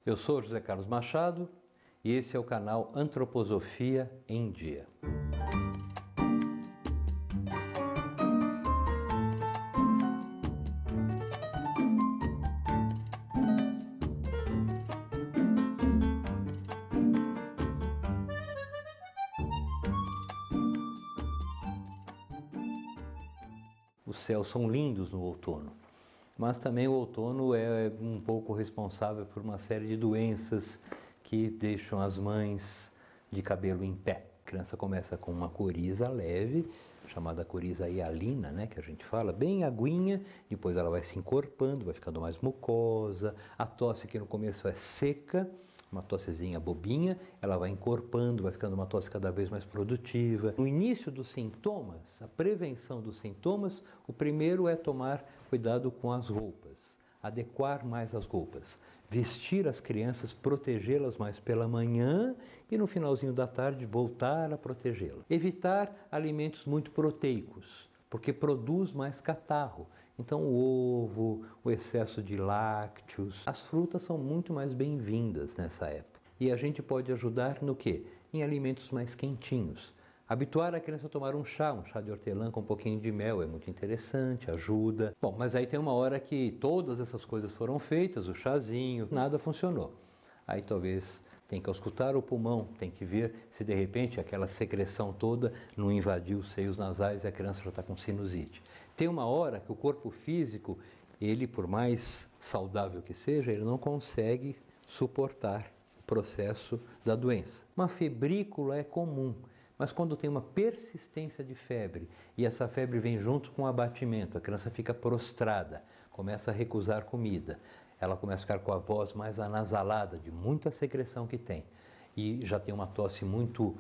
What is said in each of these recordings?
Eu sou José Carlos Machado e esse é o canal Antroposofia em Dia. Os céus são lindos no outono, mas também o outono é um pouco responsável por uma série de doenças que deixam as mães de cabelo em pé. A criança começa com uma coriza leve, chamada coriza hialina, né, que a gente fala, bem aguinha, depois ela vai se encorpando, vai ficando mais mucosa. A tosse que no começo é seca, uma tossezinha bobinha, ela vai encorpando, vai ficando uma tosse cada vez mais produtiva. No início dos sintomas, a prevenção dos sintomas, o primeiro é tomar cuidado com as roupas, adequar mais as roupas, vestir as crianças, protegê-las mais pela manhã e no finalzinho da tarde voltar a protegê-las. Evitar alimentos muito proteicos, porque produz mais catarro. Então o ovo, o excesso de lácteos, as frutas são muito mais bem-vindas nessa época. E a gente pode ajudar no quê? Em alimentos mais quentinhos. Habituar a criança a tomar um chá de hortelã com um pouquinho de mel é muito interessante, ajuda. Bom, mas aí tem uma hora que todas essas coisas foram feitas, o chazinho, nada funcionou. Aí talvez tem que auscultar o pulmão, tem que ver se de repente aquela secreção toda não invadiu os seios nasais e a criança já está com sinusite. Tem uma hora que o corpo físico, ele por mais saudável que seja, ele não consegue suportar o processo da doença. Uma febrícula é comum, mas quando tem uma persistência de febre e essa febre vem junto com o abatimento, a criança fica prostrada, começa a recusar comida, ela começa a ficar com a voz mais anasalada de muita secreção que tem e já tem uma tosse muito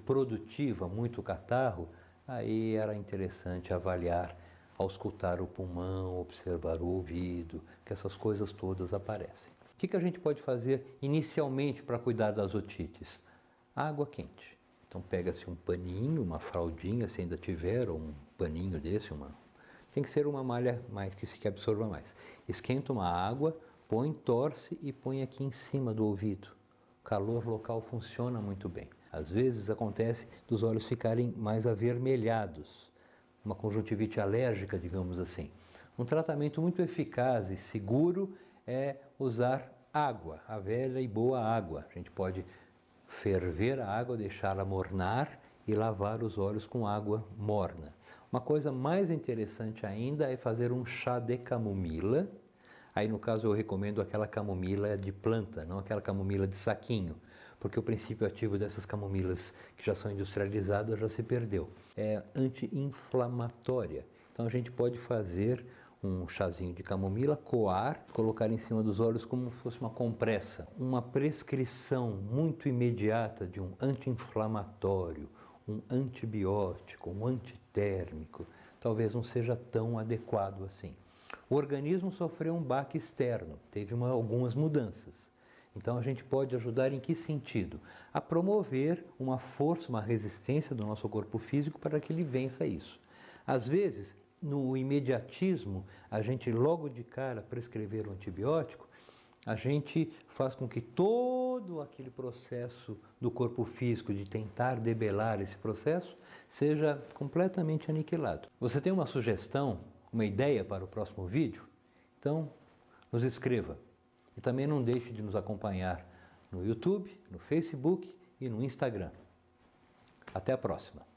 produtiva, muito catarro, aí era interessante avaliar, auscultar o pulmão, observar o ouvido, que essas coisas todas aparecem. O que a gente pode fazer inicialmente para cuidar das otites? Água quente. Então pega-se um paninho, uma fraldinha, se ainda tiver, ou um paninho desse, tem que ser uma malha mais que absorva mais. Esquenta uma água, põe, torce e põe aqui em cima do ouvido. O calor local funciona muito bem. Às vezes acontece dos olhos ficarem mais avermelhados, uma conjuntivite alérgica, digamos assim. Um tratamento muito eficaz e seguro é usar água, a velha e boa água. A gente pode ferver a água, deixá-la mornar e lavar os olhos com água morna. Uma coisa mais interessante ainda é fazer um chá de camomila. Aí no caso eu recomendo aquela camomila de planta, não aquela camomila de saquinho, porque o princípio ativo dessas camomilas que já são industrializadas já se perdeu. É anti-inflamatória. Então a gente pode fazer um chazinho de camomila, coar, colocar em cima dos olhos como se fosse uma compressa. Uma prescrição muito imediata de um anti-inflamatório, um antibiótico, um antitérmico, talvez não seja tão adequado assim. O organismo sofreu um baque externo, teve algumas mudanças. Então a gente pode ajudar em que sentido? A promover uma força, uma resistência do nosso corpo físico para que ele vença isso. Às vezes, no imediatismo, a gente logo de cara prescrever um antibiótico, a gente faz com que todo aquele processo do corpo físico de tentar debelar esse processo seja completamente aniquilado. Você tem uma sugestão, uma ideia para o próximo vídeo? Então, nos escreva. E também não deixe de nos acompanhar no YouTube, no Facebook e no Instagram. Até a próxima!